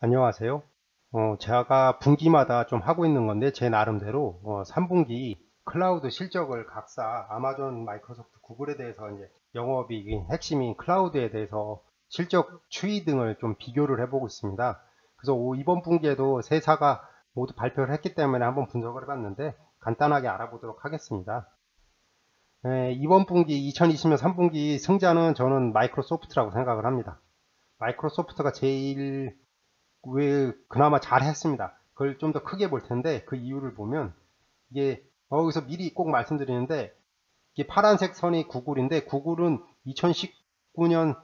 안녕하세요. 제가 분기마다 좀 하고 있는 건데, 제 나름대로, 3분기 클라우드 실적을 각사 아마존, 마이크로소프트, 구글에 대해서 이제 영업이익 핵심인 클라우드에 대해서 실적 추이 등을 좀 비교를 해보고 있습니다. 그래서 이번 분기에도 세 사가 모두 발표를 했기 때문에 한번 분석을 해봤는데, 간단하게 알아보도록 하겠습니다. 이번 분기, 2020년 3분기 승자는 저는 마이크로소프트라고 생각을 합니다. 마이크로소프트가 제일 왜 그나마 잘했습니다. 그걸 좀 더 크게 볼 텐데 그 이유를 보면 이게 여기서 미리 꼭 말씀드리는데 이게 파란색 선이 구글인데 구글은 2019년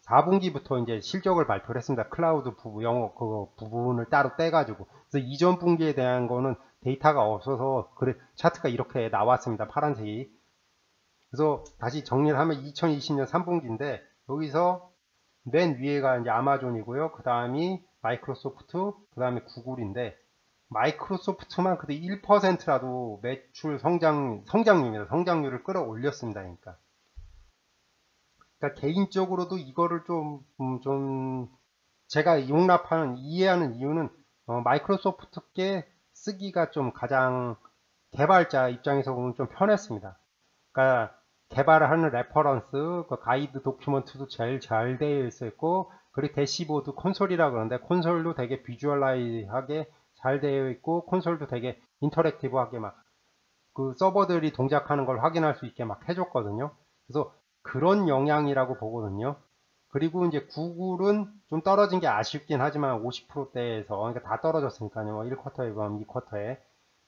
4분기부터 이제 실적을 발표를 했습니다. 클라우드 영어 그 부분을 따로 떼가지고 그래서 이전 분기에 대한 거는 데이터가 없어서 그래 차트가 이렇게 나왔습니다. 파란색이. 그래서 다시 정리를 하면 2020년 3분기인데 여기서 맨 위에가 이제 아마존이고요. 그 다음이 마이크로소프트, 그 다음에 구글인데, 마이크로소프트만 그래도 1%라도 매출 성장률입니다. 성장률을 끌어올렸습니다. 그러니까 개인적으로도 이거를 좀 제가 용납하는, 이해하는 이유는, 마이크로소프트께 쓰기가 좀 가장 개발자 입장에서 보면 좀 편했습니다. 그러니까 개발을 하는 레퍼런스, 그 가이드 도큐먼트도 제일 잘 되어 있었고, 그리고 대시보드 콘솔이라 그러는데 콘솔도 되게 비주얼라이하게 잘 되어 있고, 콘솔도 되게 인터랙티브하게 막 그 서버들이 동작하는 걸 확인할 수 있게 막 해줬거든요. 그래서 그런 영향이라고 보거든요. 그리고 이제 구글은 좀 떨어진 게 아쉽긴 하지만 50%대에서, 그러니까 다 떨어졌으니까요. 1쿼터에 비하면 2쿼터에.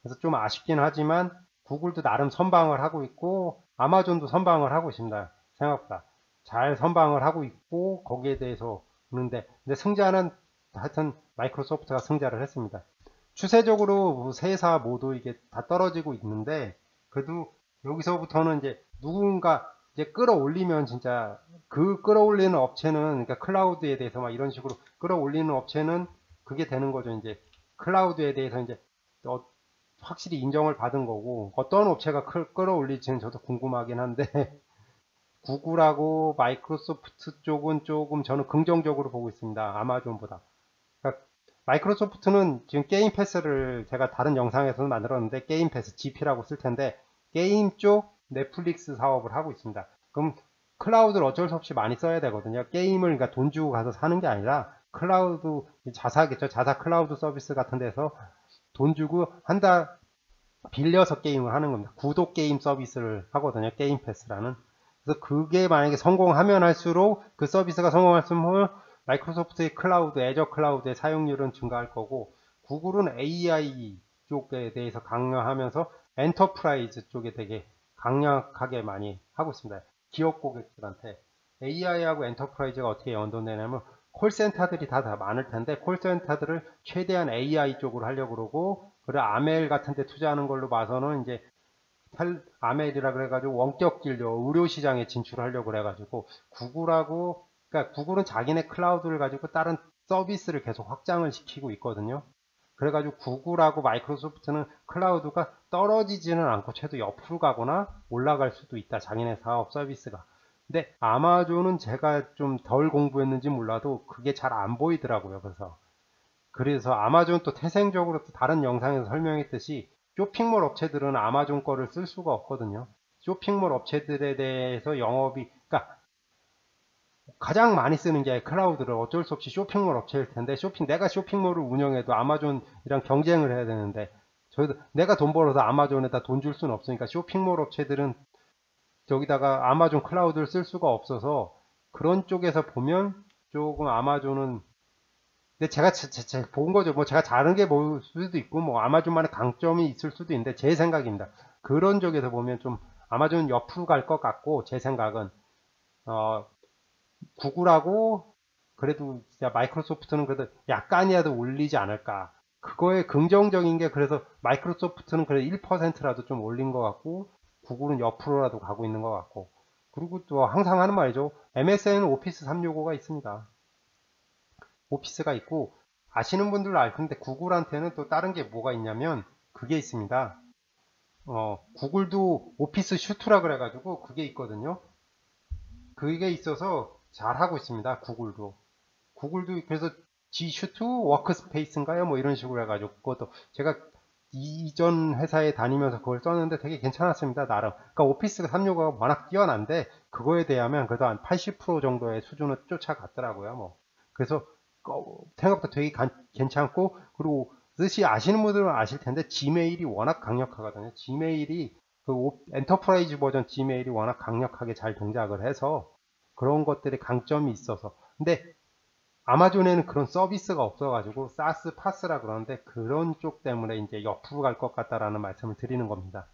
그래서 좀 아쉽긴 하지만 구글도 나름 선방을 하고 있고 아마존도 선방을 하고 있습니다. 생각보다 잘 선방을 하고 있고 거기에 대해서 보는데 근데 승자는 하여튼 마이크로소프트가 승자를 했습니다. 추세적으로 세사 모두 이게 다 떨어지고 있는데 그래도 여기서부터는 이제 누군가 이제 끌어올리면 진짜 그 끌어올리는 업체는 그러니까 클라우드에 대해서 막 이런 식으로 끌어올리는 업체는 그게 되는 거죠. 이제 클라우드에 대해서 이제 확실히 인정을 받은 거고 어떤 업체가 끌어올릴지는 저도 궁금하긴 한데 구글하고 마이크로소프트 쪽은 조금 저는 긍정적으로 보고 있습니다. 아마존보다. 그러니까 마이크로소프트는 지금 게임 패스를 제가 다른 영상에서도 만들었는데 게임 패스 GP라고 쓸 텐데 게임 쪽 넷플릭스 사업을 하고 있습니다. 그럼 클라우드를 어쩔 수 없이 많이 써야 되거든요. 게임을 그러니까 돈 주고 가서 사는 게 아니라 클라우드 자사겠죠. 자사 클라우드 서비스 같은 데서 돈 주고 한 달 빌려서 게임을 하는 겁니다. 구독 게임 서비스를 하거든요. 게임 패스라는. 그래서 그게 만약에 성공하면 할수록 그 서비스가 성공할수록 마이크로소프트의 클라우드, 애저 클라우드의 사용률은 증가할 거고 구글은 AI 쪽에 대해서 강화하면서 엔터프라이즈 쪽에 되게 강력하게 많이 하고 있습니다. 기업 고객들한테 AI하고 엔터프라이즈가 어떻게 연동되냐면 콜센터들이 다 많을 텐데 콜센터들을 최대한 AI 쪽으로 하려고 그러고 그리고 아멜 같은 데 투자하는 걸로 봐서는 이제 아멜이라 그래가지고 원격 진료 의료 시장에 진출하려고 그래가지고 구글하고 그러니까 구글은 자기네 클라우드를 가지고 다른 서비스를 계속 확장을 시키고 있거든요. 그래가지고 구글하고 마이크로소프트는 클라우드가 떨어지지는 않고 최소 옆으로 가거나 올라갈 수도 있다. 자기네 사업 서비스가. 근데 아마존은 제가 좀 덜 공부했는지 몰라도 그게 잘 안 보이더라고요. 그래서 아마존 또 태생적으로 또 다른 영상에서 설명했듯이 쇼핑몰 업체들은 아마존 거를 쓸 수가 없거든요. 쇼핑몰 업체들에 대해서 영업이, 그러니까 가장 많이 쓰는 게 클라우드를 어쩔 수 없이 쇼핑몰 업체일 텐데 내가 쇼핑몰을 운영해도 아마존이랑 경쟁을 해야 되는데 저희도 내가 돈 벌어서 아마존에다 돈 줄 수는 없으니까 쇼핑몰 업체들은 저기다가 아마존 클라우드를 쓸 수가 없어서 그런 쪽에서 보면 조금 아마존은 근데 제가 본 거죠. 뭐 제가 다른 게 볼 수도 있고 뭐 아마존만의 강점이 있을 수도 있는데 제 생각입니다. 그런 쪽에서 보면 좀 아마존 옆으로 갈 것 같고 제 생각은 어, 구글하고 그래도 진짜 마이크로소프트는 그래도 약간이라도 올리지 않을까. 그거에 긍정적인 게 그래서 마이크로소프트는 그래도 1%라도 좀 올린 것 같고 구글은 옆으로라도 가고 있는 것 같고 그리고 또 항상 하는 말이죠. MSN은 오피스 365가 있습니다. 오피스가 있고 아시는 분들도 알 텐데 구글한테는 또 다른 게 뭐가 있냐면 그게 있습니다. 구글도 오피스 슈트라 그래가지고 그게 있거든요. 그게 있어서 잘 하고 있습니다. 구글도 그래서 G슈트 워크스페이스인가요? 뭐 이런 식으로 해가지고 그것도 제가 이전 회사에 다니면서 그걸 썼는데 되게 괜찮았습니다. 나름. 그러니까 오피스 365가 워낙 뛰어난데 그거에 대하면 그래도 한 80% 정도의 수준을 쫓아갔더라고요. 뭐. 그래서 생각보다 되게 괜찮고, 그리고 뜻이 아시는 분들은 아실 텐데 지메일이 워낙 강력하거든요. 지메일이 그 엔터프라이즈 버전 지메일이 워낙 강력하게 잘 동작을 해서 그런 것들이 강점이 있어서. 근데 아마존에는 그런 서비스가 없어가지고 사스 파스라 그러는데 그런 쪽 때문에 이제 옆으로 갈 것 같다라는 말씀을 드리는 겁니다.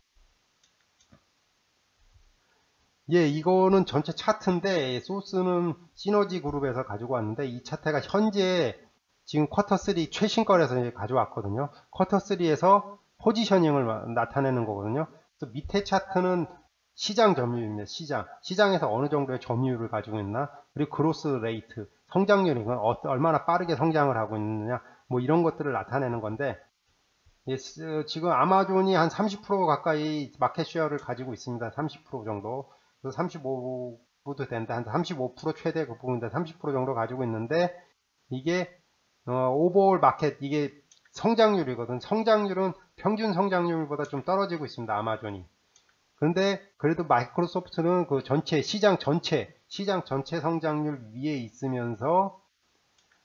예, 이거는 전체 차트인데 소스는 시너지 그룹에서 가지고 왔는데 이 차트가 현재 지금 쿼터 3 최신거래에서 이제 가져왔거든요. 쿼터 3에서 포지셔닝을 나타내는 거거든요. 그래서 밑에 차트는 시장 점유율입니다. 시장에서 어느 정도의 점유율을 가지고 있나, 그리고 그로스 레이트, 성장률이 얼마나 빠르게 성장을 하고 있느냐, 뭐 이런 것들을 나타내는 건데, 예, 지금 아마존이 한 30% 가까이 마켓 쉐어를 가지고 있습니다. 30% 정도. 35부도 된다. 한 35% 최대 그 부분인데 30% 정도 가지고 있는데, 이게 오버올 마켓, 이게 성장률이거든. 성장률은 평균 성장률보다 좀 떨어지고 있습니다. 아마존이. 그런데 그래도 마이크로소프트는 그 전체 시장 전체 성장률 위에 있으면서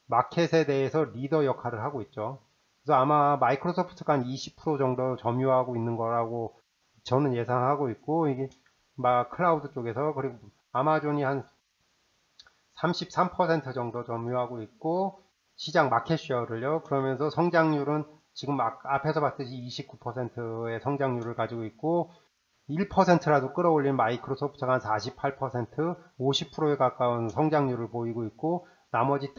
마켓에 대해서 리더 역할을 하고 있죠. 그래서 아마 마이크로소프트가 한 20% 정도 점유하고 있는 거라고 저는 예상하고 있고, 이게 막 클라우드 쪽에서, 그리고 아마존이 한 33% 정도 점유하고 있고, 시장 마켓쉐어를요. 그러면서 성장률은 지금 앞에서 봤듯이 29%의 성장률을 가지고 있고, 1%라도 끌어올린 마이크로소프트가 한 48%, 50%에 가까운 성장률을 보이고 있고, 나머지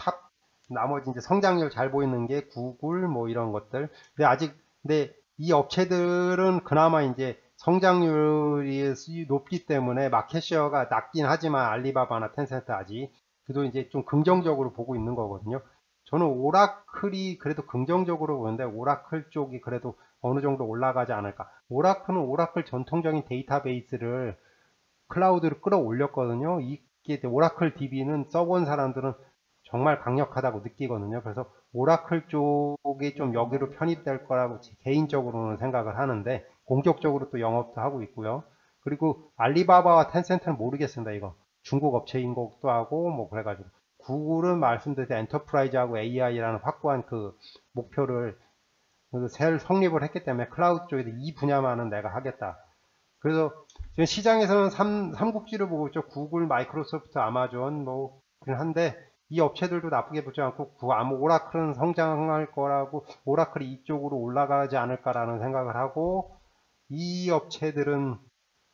이제 성장률 잘 보이는 게 구글 뭐 이런 것들. 근데 이 업체들은 그나마 이제 성장률이 높기 때문에 마켓쉐어가 낮긴 하지만 알리바바나 텐센트 아직 그래도 이제 좀 긍정적으로 보고 있는 거거든요. 저는 오라클이 그래도 긍정적으로 보는데 오라클 쪽이 그래도 어느 정도 올라가지 않을까. 오라클은 오라클 전통적인 데이터베이스를 클라우드로 끌어올렸거든요. 이게 오라클 DB는 써본 사람들은 정말 강력하다고 느끼거든요. 그래서 오라클 쪽이 좀 여기로 편입될 거라고 개인적으로는 생각을 하는데, 공격적으로 또 영업도 하고 있고요. 그리고 알리바바와 텐센트는 모르겠습니다. 이거 중국 업체인 것도 하고 뭐 그래가지고, 구글은 말씀드린 엔터프라이즈하고 AI라는 확고한 그 목표를 성립을 했기 때문에 클라우드 쪽에서 이 분야만은 내가 하겠다. 그래서 지금 시장에서는 삼국지를 보고 있죠. 구글, 마이크로소프트, 아마존 뭐 그긴 한데, 이 업체들도 나쁘게 보지 않고 오라클은 성장할 거라고, 오라클이 이쪽으로 올라가지 않을까라는 생각을 하고, 이 업체들은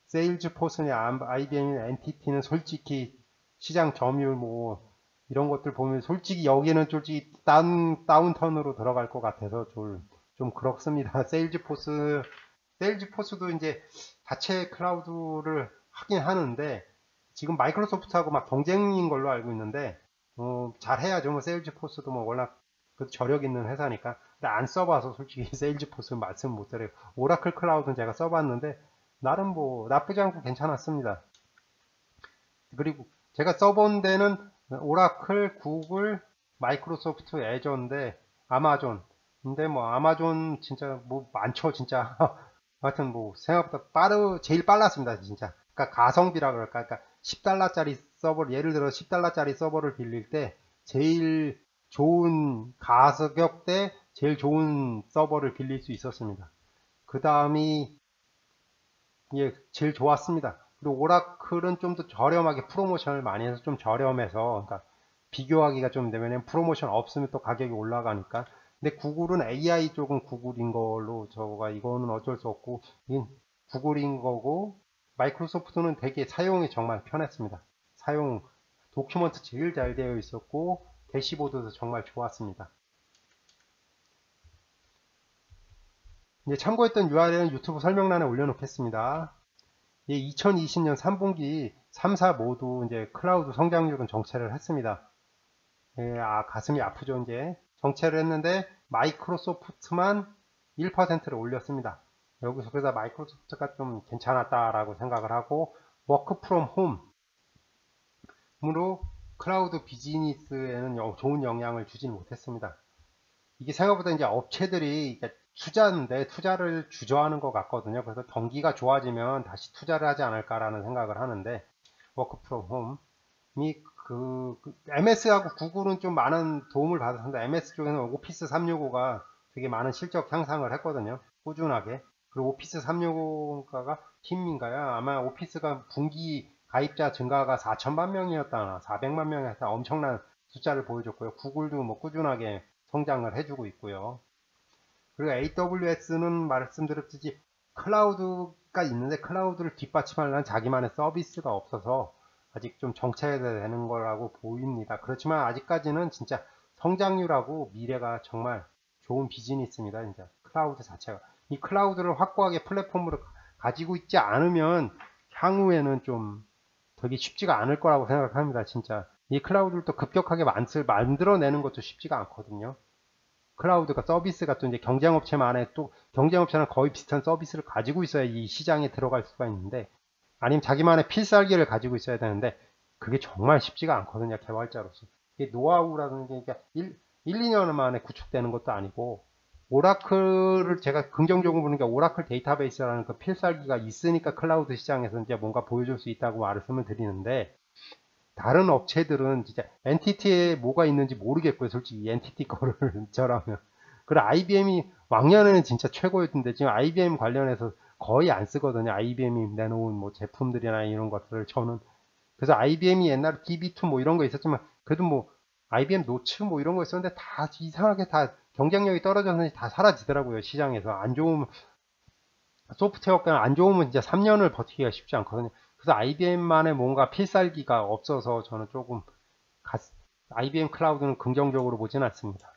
세일즈포스냐 IBM이나 NTT는 솔직히 시장 점유율 뭐 이런 것들 보면 솔직히 여기는 솔직히 다운턴으로 들어갈 것 같아서 좀 그렇습니다. 세일즈포스도 이제 자체 클라우드를 하긴 하는데 지금 마이크로소프트하고 막 경쟁인 걸로 알고 있는데, 잘해야죠. 뭐 세일즈포스도 뭐 워낙 그 저력 있는 회사니까. 근데 안 써봐서 솔직히 세일즈포스 말씀 못 드려요. 오라클 클라우드는 제가 써봤는데 나름 뭐 나쁘지 않고 괜찮았습니다. 그리고 제가 써본 데는 오라클, 구글, 마이크로소프트, 애저인데 아마존. 근데 뭐 아마존 진짜 뭐 많죠 진짜. 하여튼 뭐 생각보다 제일 빨랐습니다 진짜. 그러니까 가성비라 그럴까. 그러니까 10달러짜리 서버, 예를 들어 10달러짜리 서버를 빌릴 때 제일 좋은 가격대 제일 좋은 서버를 빌릴 수 있었습니다. 그 다음이 예, 제일 좋았습니다. 그리고 오라클은 좀 더 저렴하게 프로모션을 많이 해서 좀 저렴해서, 그러니까 비교하기가 좀 되면 프로모션 없으면 또 가격이 올라가니까. 근데 구글은 AI 쪽은 구글인 걸로 이거는 어쩔 수 없고 이건 구글인 거고, 마이크로소프트는 되게 사용이 정말 편했습니다. 도큐먼트 제일 잘 되어 있었고 대시보드도 정말 좋았습니다. 이제 참고했던 URL은 유튜브 설명란에 올려놓겠습니다. 2020년 3분기 3사 모두 이제 클라우드 성장률은 정체를 했습니다. 예, 가슴이 아프죠. 이제 정체를 했는데 마이크로소프트만 1%를 올렸습니다. 여기서 그래서 마이크로소프트가 좀 괜찮았다라고 생각을 하고, 워크 프롬 홈으로 클라우드 비즈니스에는 좋은 영향을 주지는 못했습니다. 이게 생각보다 이제 업체들이 투자인데 투자를 주저하는 것 같거든요. 그래서 경기가 좋아지면 다시 투자를 하지 않을까라는 생각을 하는데, 워크 프롬 홈이 MS하고 구글은 좀 많은 도움을 받았는데, MS 쪽에는 오피스 365가 되게 많은 실적 향상을 했거든요. 꾸준하게. 그리고 오피스 365가 팀인가요? 아마 오피스가 분기 가입자 증가가 4천만 명이었다나 400만 명이었다, 엄청난 숫자를 보여줬고요. 구글도 뭐 꾸준하게 성장을 해주고 있고요. 그리고 AWS는 말씀드렸듯이 클라우드가 있는데 클라우드를 뒷받침하려는 자기만의 서비스가 없어서 아직 좀 정체되는 거라고 보입니다. 그렇지만 아직까지는 진짜 성장률하고 미래가 정말 좋은 비즈니스입니다. 이제 클라우드 자체가. 이 클라우드를 확고하게 플랫폼으로 가지고 있지 않으면 향후에는 좀 되게 쉽지가 않을 거라고 생각합니다. 진짜 이 클라우드를 또 급격하게 만들어내는 것도 쉽지가 않거든요. 클라우드가 서비스가 또 이제 경쟁업체만의 또 경쟁업체랑 거의 비슷한 서비스를 가지고 있어야 이 시장에 들어갈 수가 있는데, 아니면 자기만의 필살기를 가지고 있어야 되는데 그게 정말 쉽지가 않거든요. 개발자로서. 이게 노하우라는 게 2년 만에 구축되는 것도 아니고, 오라클을 제가 긍정적으로 보는 게 오라클 데이터베이스라는 그 필살기가 있으니까 클라우드 시장에서 이제 뭔가 보여줄 수 있다고 말씀을 드리는데, 다른 업체들은 진짜 엔티티에 뭐가 있는지 모르겠고요. 솔직히 엔티티 거를 저라면. 그리고 IBM이 왕년에는 진짜 최고였는데 지금 IBM 관련해서 거의 안 쓰거든요. IBM이 내놓은 뭐 제품들이나 이런 것들을 저는. 그래서 IBM이 옛날에 DB2 뭐 이런 거 있었지만 그래도 뭐 IBM 노츠 뭐 이런 거 있었는데 다 이상하게 다 경쟁력이 떨어져서 다 사라지더라고요. 시장에서. 안 좋으면, 소프트웨어가 안 좋으면 진짜 3년을 버티기가 쉽지 않거든요. 그래서 IBM만의 뭔가 필살기가 없어서 저는 조금 IBM 클라우드는 긍정적으로 보진 않습니다.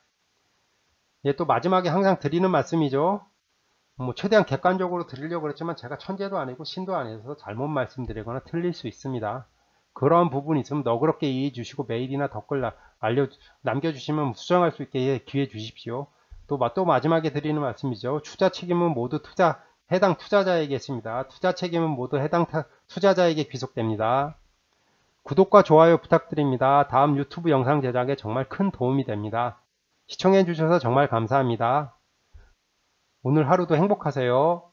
예, 또 마지막에 항상 드리는 말씀이죠. 뭐 최대한 객관적으로 드리려고 그랬지만 제가 천재도 아니고 신도 아니어서 잘못 말씀드리거나 틀릴 수 있습니다. 그런 부분이 있으면 너그럽게 이해해 주시고 메일이나 댓글 남겨주시면 수정할 수 있게 기회 주십시오. 또 마지막에 드리는 말씀이죠. 투자 책임은 모두 해당 투자자에게 있습니다. 투자 책임은 모두 해당 투자자에게 귀속됩니다. 구독과 좋아요 부탁드립니다. 다음 유튜브 영상 제작에 정말 큰 도움이 됩니다. 시청해 주셔서 정말 감사합니다. 오늘 하루도 행복하세요.